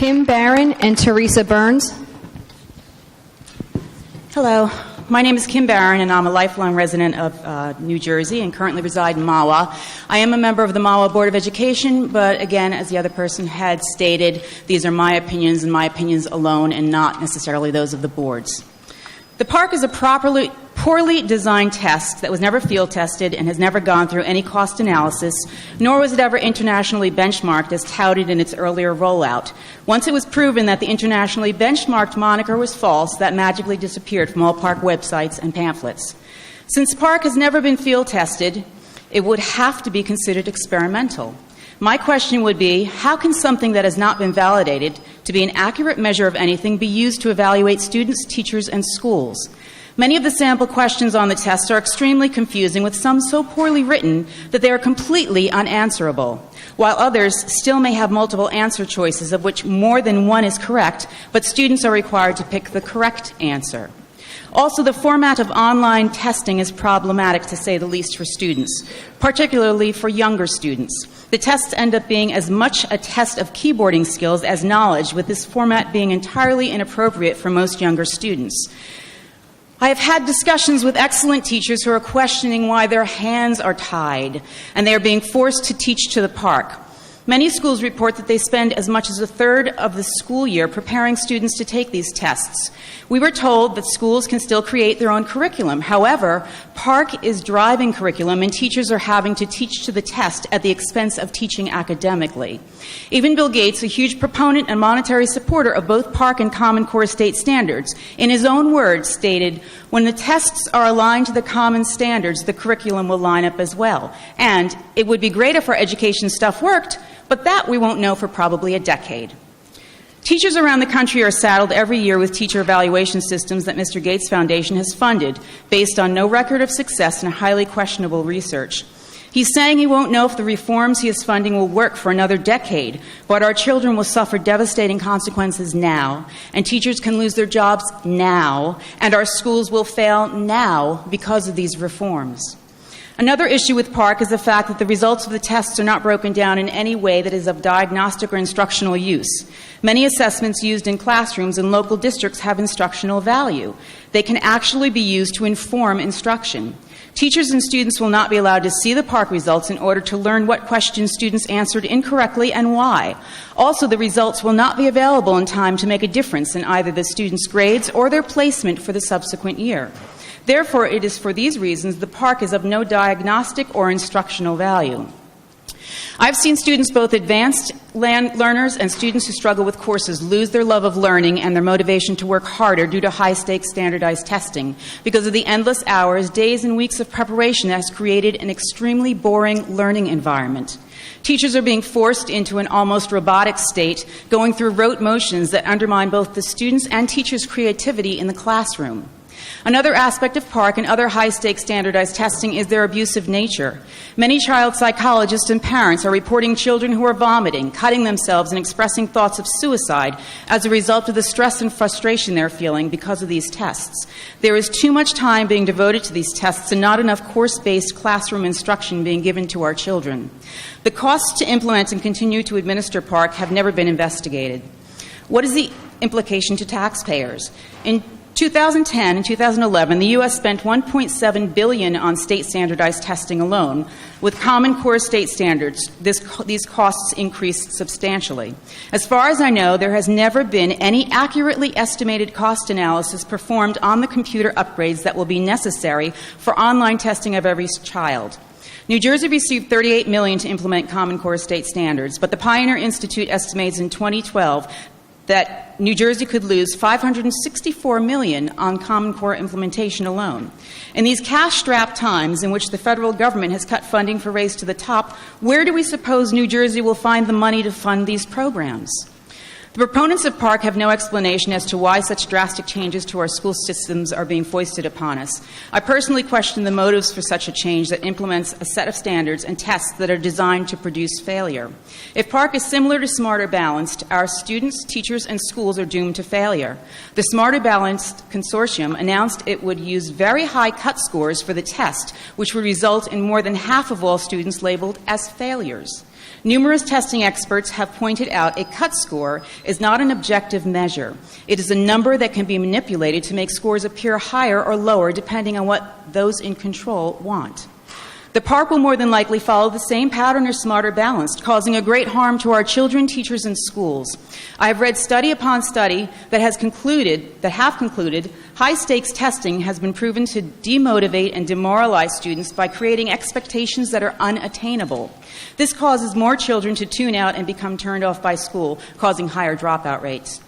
Kim Barron and Teresa Burns. Hello, my name is Kim Barron, and I'm a lifelong resident of New Jersey and currently reside in Mahwah. I am a member of the Mahwah Board of Education, but again, as the other person had stated, these are my opinions and my opinions alone and not necessarily those of the boards. The PARCC is a poorly designed test that was never field tested and has never gone through any cost analysis, nor was it ever internationally benchmarked as touted in its earlier rollout. Once it was proven that the internationally benchmarked moniker was false, that magically disappeared from all PARCC websites and pamphlets. Since PARCC has never been field tested, it would have to be considered experimental. My question would be, how can something that has not been validated to be an accurate measure of anything be used to evaluate students, teachers, and schools? Many of the sample questions on the test are extremely confusing, with some so poorly written that they are completely unanswerable, while others still may have multiple answer choices, of which more than one is correct, but students are required to pick the correct answer. Also, the format of online testing is problematic, to say the least, for students, particularly for younger students. The tests end up being as much a test of keyboarding skills as knowledge, with this format being entirely inappropriate for most younger students. I have had discussions with excellent teachers who are questioning why their hands are tied and they are being forced to teach to the PARCC. Many schools report that they spend as much as a third of the school year preparing students to take these tests. We were told that schools can still create their own curriculum. However, PARCC is driving curriculum, and teachers are having to teach to the test at the expense of teaching academically. Even Bill Gates, a huge proponent and monetary supporter of both PARCC and Common Core state standards, in his own words stated, "When the tests are aligned to the common standards, the curriculum will line up as well. And it would be great if our education stuff worked, but that we won't know for probably a decade." Teachers around the country are saddled every year with teacher evaluation systems that Mr. Gates Foundation has funded, based on no record of success and highly questionable research. He's saying he won't know if the reforms he is funding will work for another decade, but our children will suffer devastating consequences now, and teachers can lose their jobs now, and our schools will fail now because of these reforms. Another issue with PARCC is the fact that the results of the tests are not broken down in any way that is of diagnostic or instructional use. Many assessments used in classrooms and local districts have instructional value. They can actually be used to inform instruction. Teachers and students will not be allowed to see the PARCC results in order to learn what questions students answered incorrectly and why. Also, the results will not be available in time to make a difference in either the students' grades or their placement for the subsequent year. Therefore, it is for these reasons the PARCC is of no diagnostic or instructional value. I've seen students, both advanced learners and students who struggle with courses, lose their love of learning and their motivation to work harder due to high-stakes standardized testing because of the endless hours, days, and weeks of preparation that has created an extremely boring learning environment. Teachers are being forced into an almost robotic state, going through rote motions that undermine both the students' and teachers' creativity in the classroom. Another aspect of PARCC and other high-stakes standardized testing is their abusive nature. Many child psychologists and parents are reporting children who are vomiting, cutting themselves, and expressing thoughts of suicide as a result of the stress and frustration they're feeling because of these tests. There is too much time being devoted to these tests and not enough course-based classroom instruction being given to our children. The costs to implement and continue to administer PARCC have never been investigated. What is the implication to taxpayers? In 2010 and 2011, the U.S. spent $1.7 billion on state standardized testing alone. With Common Core state standards, these costs increased substantially. As far as I know, there has never been any accurately estimated cost analysis performed on the computer upgrades that will be necessary for online testing of every child. New Jersey received $38 million to implement Common Core state standards, but the Pioneer Institute estimates in 2012 that New Jersey could lose $564 million on Common Core implementation alone. In these cash-strapped times in which the federal government has cut funding for Race to the Top, where do we suppose New Jersey will find the money to fund these programs? The proponents of PARCC have no explanation as to why such drastic changes to our school systems are being foisted upon us. I personally question the motives for such a change that implements a set of standards and tests that are designed to produce failure. If PARCC is similar to Smarter Balanced, our students, teachers, and schools are doomed to failure. The Smarter Balanced Consortium announced it would use very high cut scores for the test, which would result in more than half of all students labeled as failures. Numerous testing experts have pointed out a cut score is not an objective measure. It is a number that can be manipulated to make scores appear higher or lower depending on what those in control want. The PARCC will more than likely follow the same pattern or smarter balanced, causing a great harm to our children, teachers, and schools. I have read study upon study that have concluded high-stakes testing has been proven to demotivate and demoralize students by creating expectations that are unattainable. This causes more children to tune out and become turned off by school, causing higher dropout rates.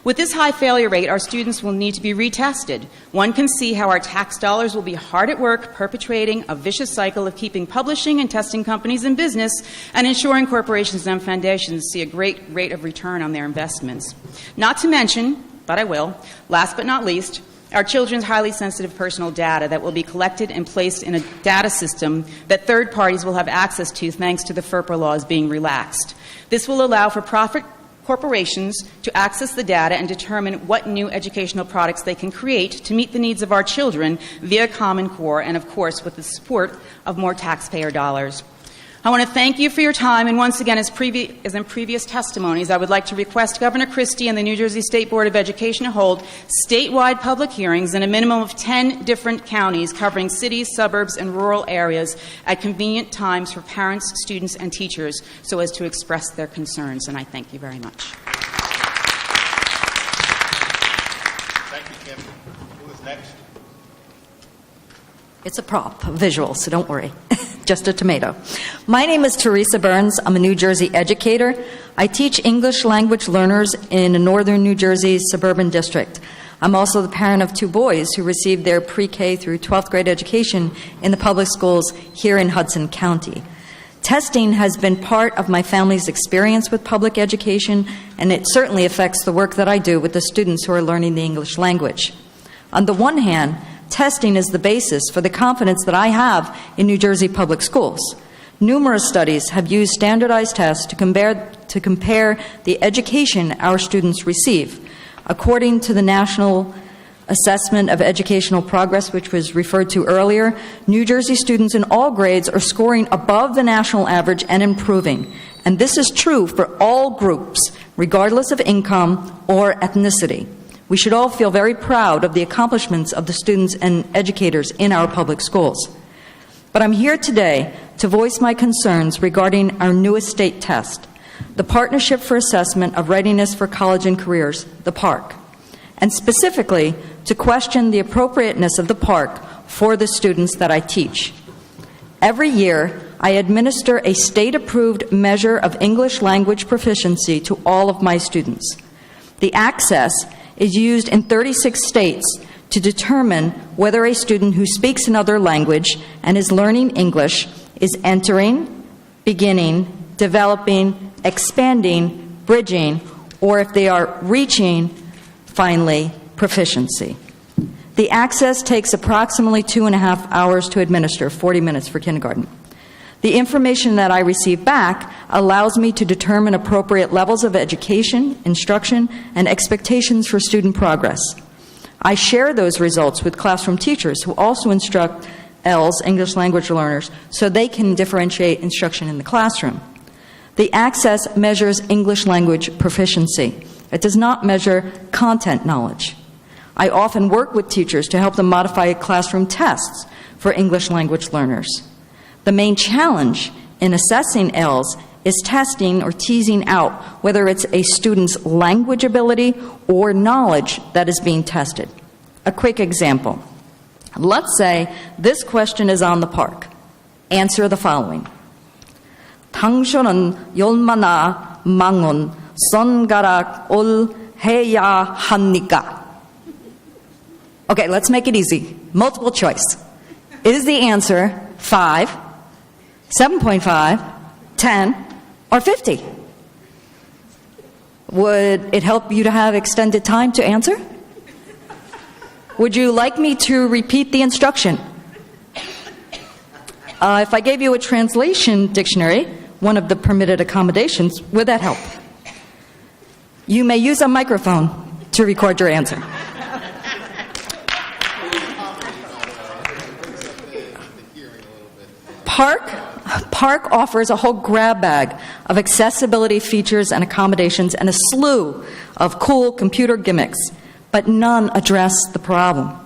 With this high failure rate, our students will need to be retested. One can see how our tax dollars will be hard at work perpetuating a vicious cycle of keeping publishing and testing companies in business and ensuring corporations and foundations see a great rate of return on their investments. Not to mention, but I will, last but not least, our children's highly sensitive personal data that will be collected and placed in a data system that third parties will have access to thanks to the FERPA laws being relaxed. This will allow for profit corporations to access the data and determine what new educational products they can create to meet the needs of our children via Common Core and, of course, with the support of more taxpayer dollars. I want to thank you for your time, and once again, as in previous testimonies, I would like to request Governor Christie and the New Jersey State Board of Education to hold statewide public hearings in a minimum of 10 different counties covering cities, suburbs, and rural areas at convenient times for parents, students, and teachers so as to express their concerns, and I thank you very much. Thank you, Kim. Who is next? It's a prop, a visual, so don't worry. Just a tomato. My name is Teresa Burns. I'm a New Jersey educator. I teach English language learners in a northern New Jersey suburban district. I'm also the parent of 2 boys who received their pre-K through 12th grade education in the public schools here in Hudson County. Testing has been part of my family's experience with public education, and it certainly affects the work that I do with the students who are learning the English language. On the one hand, testing is the basis for the confidence that I have in New Jersey public schools. Numerous studies have used standardized tests to compare the education our students receive. According to the National Assessment of Educational Progress, which was referred to earlier, New Jersey students in all grades are scoring above the national average and improving. And this is true for all groups, regardless of income or ethnicity. We should all feel very proud of the accomplishments of the students and educators in our public schools. But I'm here today to voice my concerns regarding our newest state test, the Partnership for Assessment of Readiness for College and Careers, the PARCC, and specifically to question the appropriateness of the PARCC for the students that I teach. Every year, I administer a state-approved measure of English language proficiency to all of my students. The access is used in 36 states to determine whether a student who speaks another language and is learning English is entering, beginning, developing, expanding, bridging, or if they are reaching, finally, proficiency. The access takes approximately 2.5 hours to administer, 40 minutes for kindergarten. The information that I receive back allows me to determine appropriate levels of education, instruction, and expectations for student progress. I share those results with classroom teachers who also instruct ELLs, English language learners, so they can differentiate instruction in the classroom. The access measures English language proficiency. It does not measure content knowledge. I often work with teachers to help them modify classroom tests for English language learners. The main challenge in assessing ELLs is testing or teasing out whether it's a student's language ability or knowledge that is being tested. A quick example. Let's say this question is on the PARCC. Answer the following. 당신은 얼마나 많은 손가락을 해야 합니까? Okay, let's make it easy. Multiple choice. Is the answer 5, 7.5, 10, or 50? Would it help you to have extended time to answer? Would you like me to repeat the instruction? If I gave you a translation dictionary, one of the permitted accommodations, would that help? You may use a microphone to record your answer. PARCC PARCC offers a whole grab bag of accessibility features and accommodations and a slew of cool computer gimmicks, but none address the problem.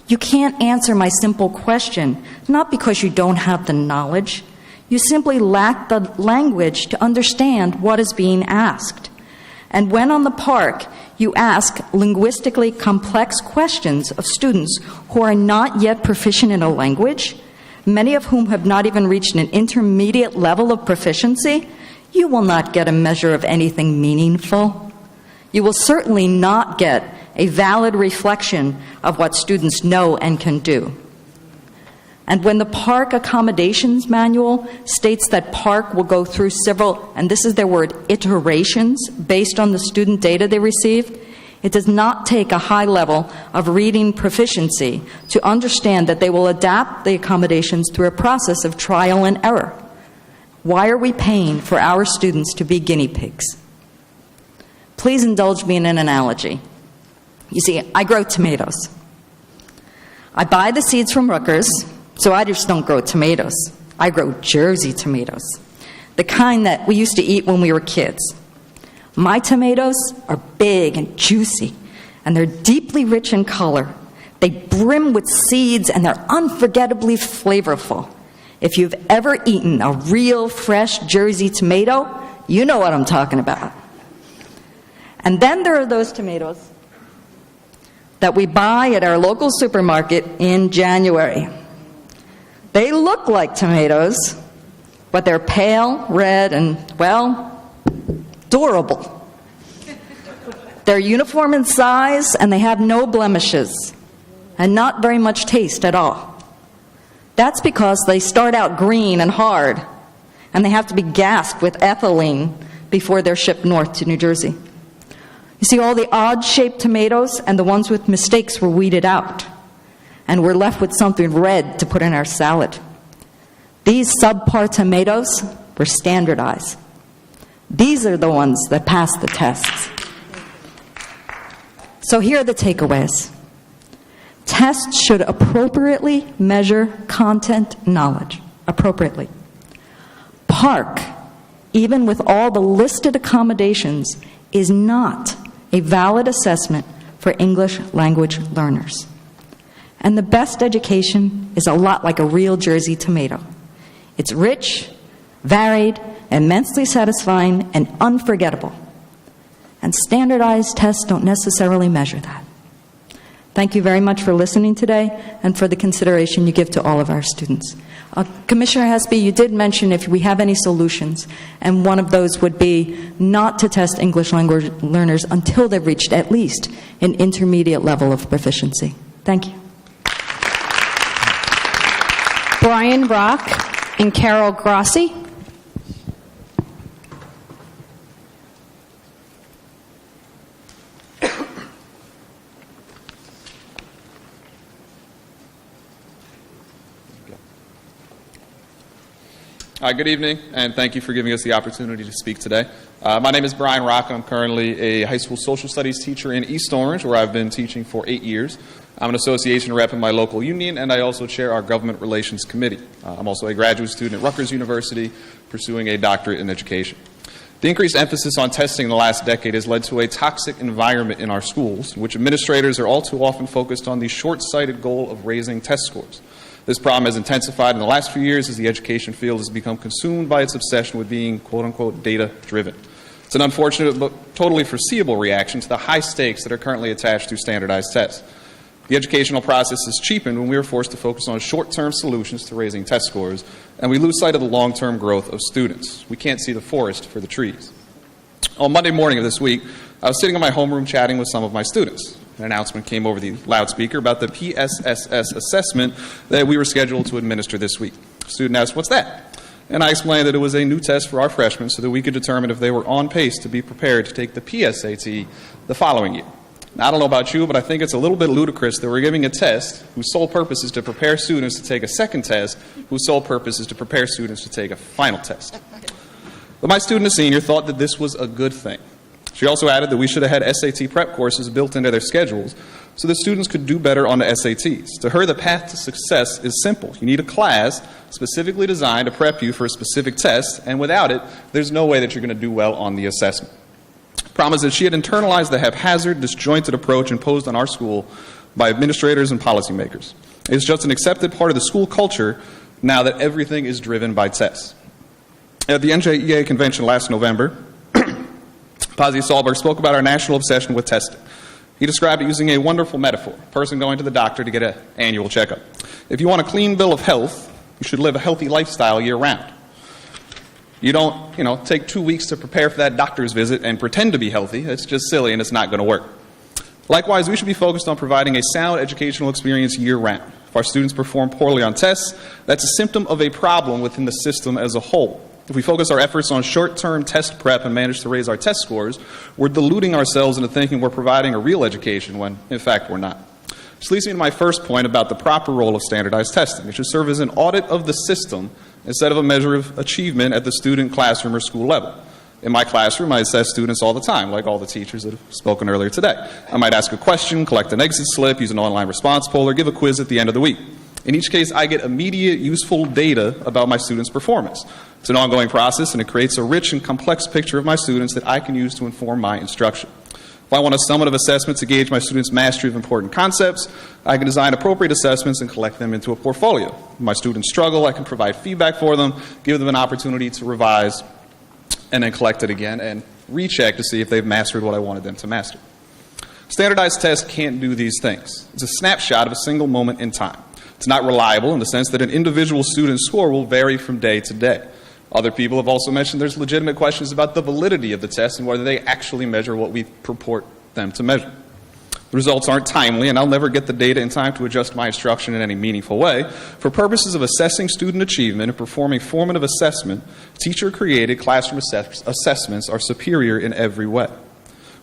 You can't answer my simple question, not because you don't have the knowledge. You simply lack the language to understand what is being asked. And when on the PARCC, you ask linguistically complex questions of students who are not yet proficient in a language, many of whom have not even reached an intermediate level of proficiency, you will not get a measure of anything meaningful. You will certainly not get a valid reflection of what students know and can do. And when the PARCC accommodations manual states that PARCC will go through several, and this is their word, iterations based on the student data they received, it does not take a high level of reading proficiency to understand that they will adapt the accommodations through a process of trial and error. Why are we paying for our students to be guinea pigs? Please indulge me in an analogy. You see, I grow tomatoes. I buy the seeds from Rutgers, so I just don't grow tomatoes. I grow Jersey tomatoes, the kind that we used to eat when we were kids. My tomatoes are big and juicy, and they're deeply rich in color. They brim with seeds, and they're unforgettably flavorful. If you've ever eaten a real fresh Jersey tomato, you know what I'm talking about. And then there are those tomatoes that we buy at our local supermarket in January. They look like tomatoes, but they're pale, red, and, well, adorable. They're uniform in size, and they have no blemishes, and not very much taste at all. That's because they start out green and hard, and they have to be gassed with ethylene before they're shipped north to New Jersey. You see, all the odd-shaped tomatoes and the ones with mistakes were weeded out, and we're left with something red to put in our salad. These subpar tomatoes were standardized. These are the ones that pass the tests. So here are the takeaways. Tests should appropriately measure content knowledge, appropriately. PARCC, even with all the listed accommodations, is not a valid assessment for English language learners. And the best education is a lot like a real Jersey tomato. It's rich, varied, immensely satisfying, and unforgettable. And standardized tests don't necessarily measure that. Thank you very much for listening today and for the consideration you give to all of our students. Commissioner Hespy, you did mention if we have any solutions, and one of those would be not to test English language learners until they've reached at least an intermediate level of proficiency. Thank you. Brian Rock and Carol Gracia. Good evening, and thank you for giving us the opportunity to speak today. My name is Brian Rock. I'm currently a high school social studies teacher in East Orange, where I've been teaching for 8 years. I'm an association rep in my local union, and I also chair our government relations committee. I'm also a graduate student at Rutgers University, pursuing a doctorate in education. The increased emphasis on testing in the last decade has led to a toxic environment in our schools, in which administrators are all too often focused on the short-sighted goal of raising test scores. This problem has intensified in the last few years as the education field has become consumed by its obsession with being, quote-unquote, data-driven. It's an unfortunate but totally foreseeable reaction to the high stakes that are currently attached to standardized tests. The educational process is cheapened when we are forced to focus on short-term solutions to raising test scores, and we lose sight of the long-term growth of students. We can't see the forest for the trees. On Monday morning of this week, I was sitting in my homeroom chatting with some of my students. An announcement came over the loudspeaker about the PSSS assessment that we were scheduled to administer this week. A student asked, "What's that?" And I explained that it was a new test for our freshmen so that we could determine if they were on pace to be prepared to take the PSAT the following year. Now, I don't know about you, but I think it's a little bit ludicrous that we're giving a test whose sole purpose is to prepare students to take a second test, whose sole purpose is to prepare students to take a final test. But my student, a senior, thought that this was a good thing. She also added that we should have had SAT prep courses built into their schedules so that students could do better on the SATs. To her, the path to success is simple. You need a class specifically designed to prep you for a specific test, and without it, there's no way that you're going to do well on the assessment. The problem is that she had internalized the haphazard, disjointed approach imposed on our school by administrators and policymakers. It's just an accepted part of the school culture now that everything is driven by tests. At the NJEA convention last November, Pazzi Sahlberg spoke about our national obsession with testing. He described it using a wonderful metaphor, a person going to the doctor to get an annual checkup. If you want a clean bill of health, you should live a healthy lifestyle year-round. You don't, take 2 weeks to prepare for that doctor's visit and pretend to be healthy. It's just silly and it's not going to work. Likewise, we should be focused on providing a sound educational experience year-round. If our students perform poorly on tests, that's a symptom of a problem within the system as a whole. If we focus our efforts on short-term test prep and manage to raise our test scores, we're deluding ourselves into thinking we're providing a real education when, in fact, we're not. This leads me to my first point about the proper role of standardized testing. It should serve as an audit of the system instead of a measure of achievement at the student, classroom, or school level. In my classroom, I assess students all the time, like all the teachers that have spoken earlier today. I might ask a question, collect an exit slip, use an online response poll, or give a quiz at the end of the week. In each case, I get immediate, useful data about my students' performance. It's an ongoing process, and it creates a rich and complex picture of my students that I can use to inform my instruction. If I want a summative assessment to gauge my students' mastery of important concepts, I can design appropriate assessments and collect them into a portfolio. If my students struggle, I can provide feedback for them, give them an opportunity to revise, and then collect it again and recheck to see if they've mastered what I wanted them to master. Standardized tests can't do these things. It's a snapshot of a single moment in time. It's not reliable in the sense that an individual student's score will vary from day to day. Other people have also mentioned there's legitimate questions about the validity of the test and whether they actually measure what we purport them to measure. The results aren't timely, and I'll never get the data in time to adjust my instruction in any meaningful way. For purposes of assessing student achievement and performing formative assessment, teacher-created classroom assessments are superior in every way.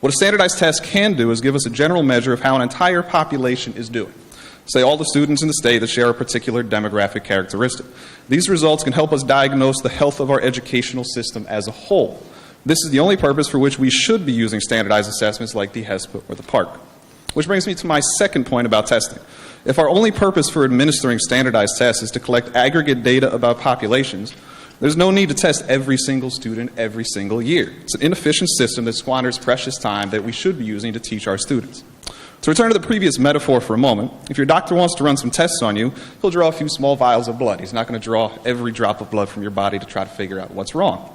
What a standardized test can do is give us a general measure of how an entire population is doing. Say all the students in the state that share a particular demographic characteristic. These results can help us diagnose the health of our educational system as a whole. This is the only purpose for which we should be using standardized assessments like the HESPA or the PARCC. Which brings me to my second point about testing. If our only purpose for administering standardized tests is to collect aggregate data about populations, there's no need to test every single student every single year. It's an inefficient system that squanders precious time that we should be using to teach our students. To return to the previous metaphor for a moment, if your doctor wants to run some tests on you, he'll draw a few small vials of blood. He's not going to draw every drop of blood from your body to try to figure out what's wrong.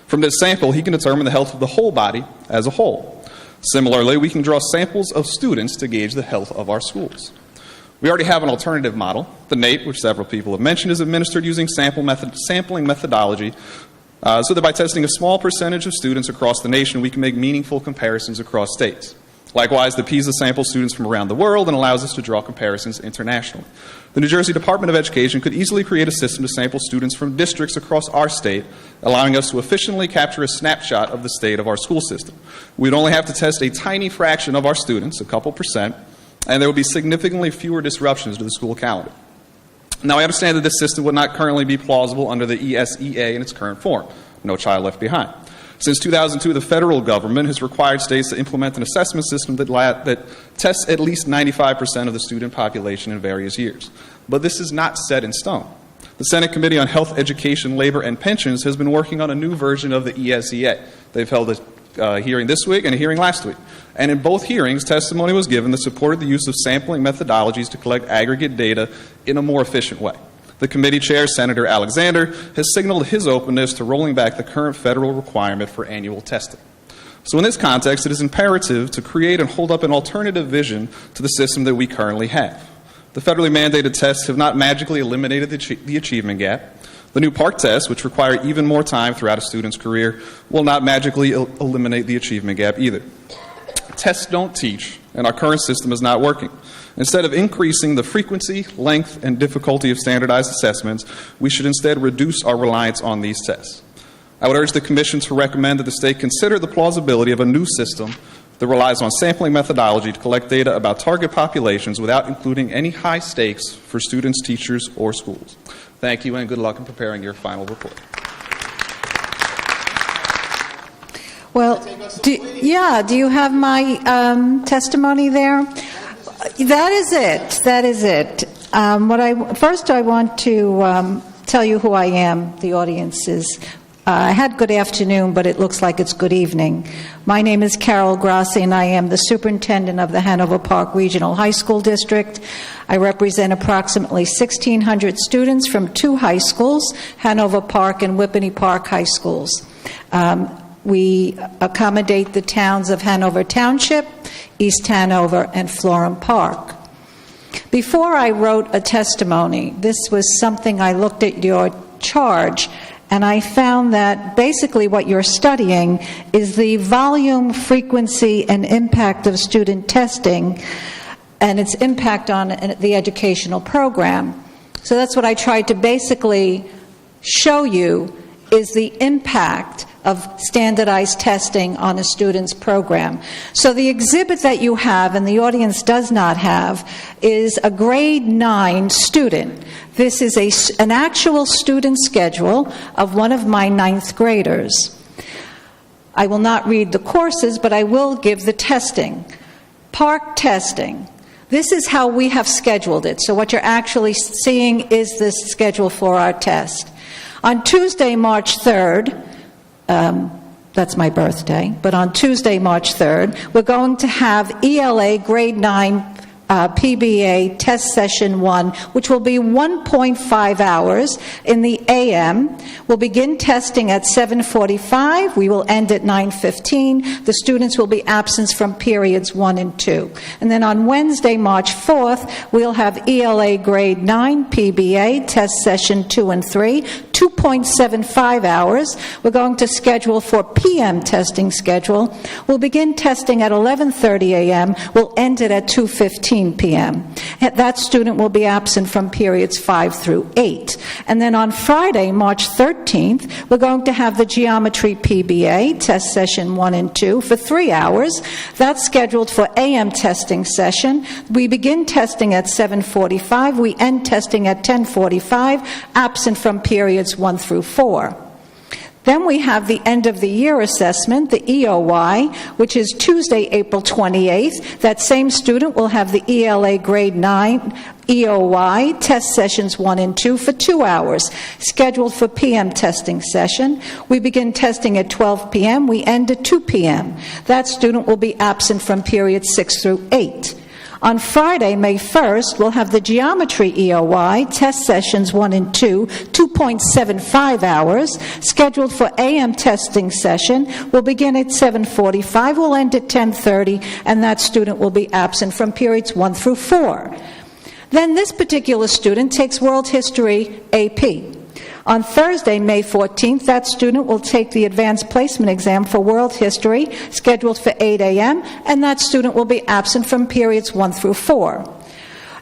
From this sample, he can determine the health of the whole body as a whole. Similarly, we can draw samples of students to gauge the health of our schools. We already have an alternative model. The NAEP, which several people have mentioned, is administered using sampling methodology so that by testing a small percentage of students across the nation, we can make meaningful comparisons across states. Likewise, the PISA samples students from around the world and allows us to draw comparisons internationally. The New Jersey Department of Education could easily create a system to sample students from districts across our state, allowing us to efficiently capture a snapshot of the state of our school system. We'd only have to test a tiny fraction of our students, a couple percent, and there would be significantly fewer disruptions to the school calendar. Now, I understand that this system would not currently be plausible under the ESEA in its current form, No Child Left Behind. Since 2002, the federal government has required states to implement an assessment system that tests at least 95% of the student population in various years. But this is not set in stone. The Senate Committee on Health, Education, Labor, and Pensions has been working on a new version of the ESEA. They've held a hearing this week and a hearing last week. And in both hearings, testimony was given that supported the use of sampling methodologies to collect aggregate data in a more efficient way. The committee chair, Senator Alexander, has signaled his openness to rolling back the current federal requirement for annual testing. So in this context, it is imperative to create and hold up an alternative vision to the system that we currently have. The federally mandated tests have not magically eliminated the achievement gap. The new PARCC tests, which require even more time throughout a student's career, will not magically eliminate the achievement gap either. Tests don't teach, and our current system is not working. Instead of increasing the frequency, length, and difficulty of standardized assessments, we should instead reduce our reliance on these tests. I would urge the Commission to recommend that the state consider the plausibility of a new system that relies on sampling methodology to collect data about target populations without including any high stakes for students, teachers, or schools. Thank you, and good luck in preparing your final report. Well, Do you have my testimony there? That is it. That is it. First, I want to tell you who I am. The audience is. I had good afternoon, but it looks like it's good evening. My name is Carol Gracia, and I am the superintendent of the Hanover Park Regional High School District. I represent approximately 1,600 students from two high schools, Hanover Park and Whippany Park High Schools. We accommodate the towns of Hanover Township, East Hanover, and Florham Park. Before I wrote a testimony, this was something I looked at your charge, and I found that basically what you're studying is the volume, frequency, and impact of student testing and its impact on the educational program. So that's what I tried to basically show you, is the impact of standardized testing on a student's program. So the exhibit that you have, and the audience does not have, is a grade 9 student. This is an actual student schedule of one of my 9th graders. I will not read the courses, but I will give the testing. PARCC testing. This is how we have scheduled it. So what you're actually seeing is this schedule for our test. On Tuesday, March 3rd, that's my birthday, but on Tuesday, March 3rd, we're going to have ELA grade 9 PBA test session 1, which will be 1.5 hours in the AM. We'll begin testing at 7:45. We will end at 9:15. The students will be absent from periods 1 and 2. And then on Wednesday, March 4th, we'll have ELA grade 9 PBA test session 2 and 3, 2.75 hours. We're going to schedule for PM testing schedule. We'll begin testing at 11:30 a.m. We'll end it at 2:15 p.m. That student will be absent from periods 5 through 8. And then on Friday, March 13th, we're going to have the geometry PBA test session 1 and 2 for 3 hours. That's scheduled for AM testing session. We begin testing at 7:45. We end testing at 10:45, absent from periods 1 through 4. Then we have the end of the year assessment, the EOY, which is Tuesday, April 28th. That same student will have the ELA grade 9 EOY test sessions 1 and 2 for 2 hours, scheduled for PM testing session. We begin testing at 12 p.m. We end at 2 p.m. That student will be absent from periods 6 through 8. On Friday, May 1st, we'll have the geometry EOY, test sessions 1 and 2, 2.75 hours, scheduled for AM testing session. We'll begin at 7:45, we'll end at 10:30, and that student will be absent from periods 1 through 4. Then this particular student takes World History AP. On Thursday, May 14th, that student will take the advanced placement exam for World History, scheduled for 8 a.m., and that student will be absent from periods 1 through 4.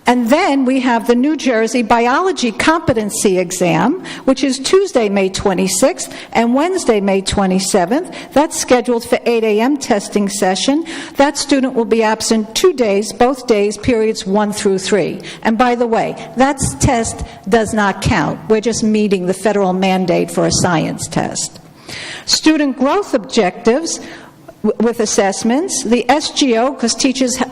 And then we have the New Jersey Biology Competency Exam, which is Tuesday, May 26th, and Wednesday, May 27th. That's scheduled for 8 a.m. testing session. That student will be absent 2 days, both days, periods 1 through 3. And by the way, that test does not count. We're just meeting the federal mandate for a science test. Student growth objectives with assessments, the SGO, because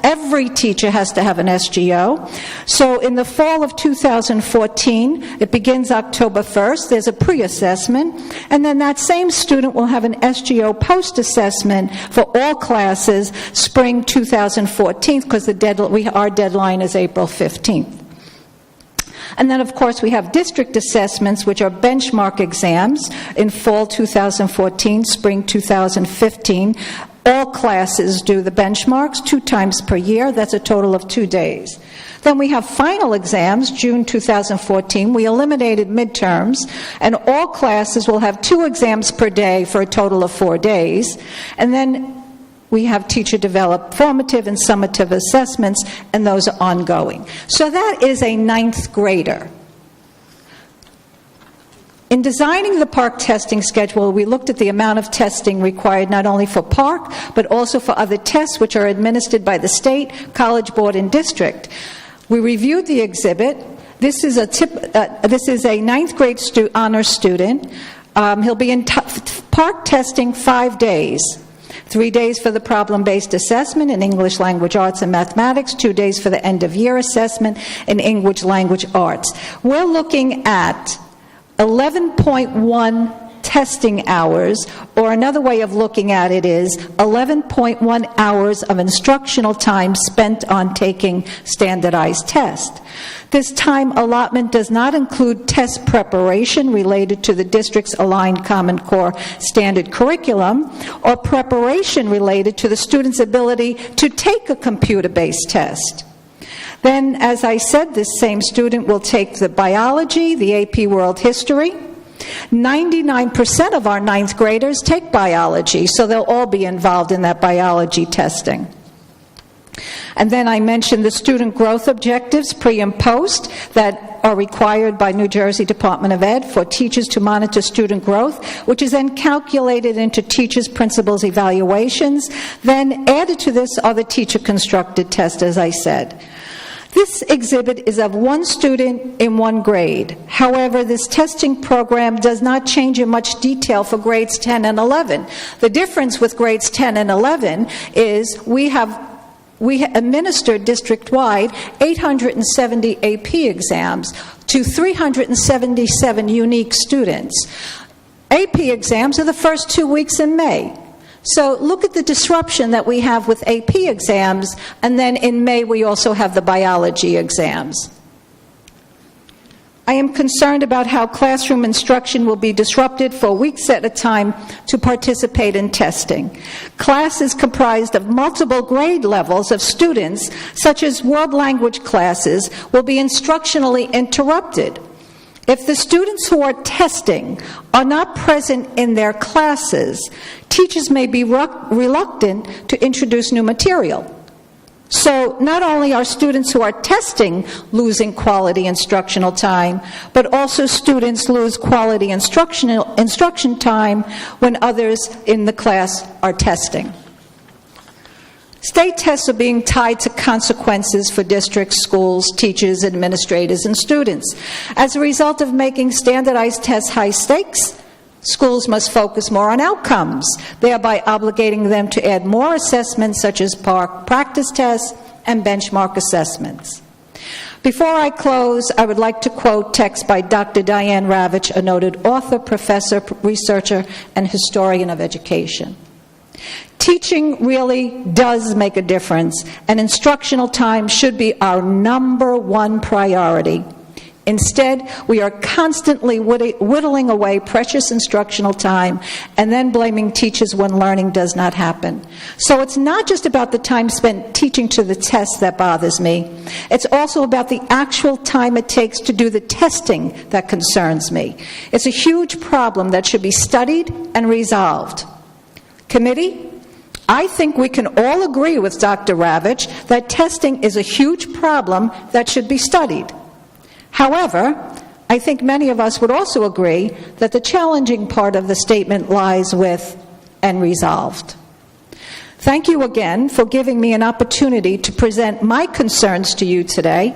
every teacher has to have an SGO. So in the fall of 2014, it begins October 1st, there's a pre-assessment, and then that same student will have an SGO post-assessment for all classes spring 2014, because our deadline is April 15th. And then, of course, we have district assessments, which are benchmark exams in fall 2014, spring 2015. All classes do the benchmarks 2 times per year. That's a total of 2 days. Then we have final exams, June 2014. We eliminated midterms, and all classes will have 2 exams per day for a total of 4 days. And then we have teacher-developed formative and summative assessments, and those are ongoing. So that is a 9th grader. In designing the PARCC testing schedule, we looked at the amount of testing required not only for PARCC, but also for other tests which are administered by the state, college board, and district. We reviewed the exhibit. This is a 9th grade honors student. He'll be in PARCC testing 5 days. 3 days for the problem-based assessment in English language arts and mathematics, 2 days for the end-of-year assessment in English language arts. We're looking at 11.1 testing hours, or another way of looking at it is 11.1 hours of instructional time spent on taking standardized tests. This time allotment does not include test preparation related to the district's aligned Common Core standard curriculum or preparation related to the student's ability to take a computer-based test. Then, as I said, this same student will take the biology, the AP World History. 99% of our ninth graders take biology, so they'll all be involved in that biology testing. And then I mentioned the student growth objectives, pre and post, that are required by New Jersey Department of Ed for teachers to monitor student growth, which is then calculated into teachers' principals evaluations. Then added to this are the teacher-constructed tests, as I said. This exhibit is of one student in one grade. However, this testing program does not change in much detail for grades 10 and 11. The difference with grades 10 and 11 is we administered district-wide 870 AP exams to 377 unique students. AP exams are the first 2 weeks in May. So look at the disruption that we have with AP exams, and then in May we also have the biology exams. I am concerned about how classroom instruction will be disrupted for weeks at a time to participate in testing. Class is comprised of multiple grade levels of students, such as world language classes, will be instructionally interrupted. If the students who are testing are not present in their classes, teachers may be reluctant to introduce new material. So not only are students who are testing losing quality instructional time, but also students lose quality instruction time when others in the class are testing. State tests are being tied to consequences for districts, schools, teachers, administrators, and students. As a result of making standardized tests high stakes, schools must focus more on outcomes, thereby obligating them to add more assessments such as PARCC practice tests and benchmark assessments. Before I close, I would like to quote text by Dr. Diane Ravitch, a noted author, professor, researcher, and historian of education. Teaching really does make a difference, and instructional time should be our number one priority. Instead, we are constantly whittling away precious instructional time and then blaming teachers when learning does not happen. So it's not just about the time spent teaching to the test that bothers me. It's also about the actual time it takes to do the testing that concerns me. It's a huge problem that should be studied and resolved. Committee, I think we can all agree with Dr. Ravitch that testing is a huge problem that should be studied. However, I think many of us would also agree that the challenging part of the statement lies with "and resolved." Thank you again for giving me an opportunity to present my concerns to you today.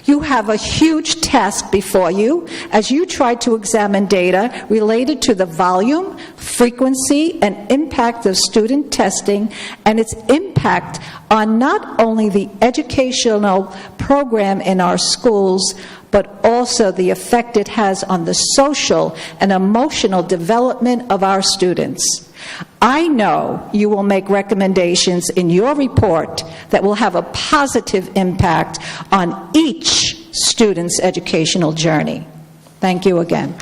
You have a huge task before you as you try to examine data related to the volume, frequency, and impact of student testing and its impact on not only the educational program in our schools, but also the effect it has on the social and emotional development of our students. I know you will make recommendations in your report that will have a positive impact on each student's educational journey. Thank you again.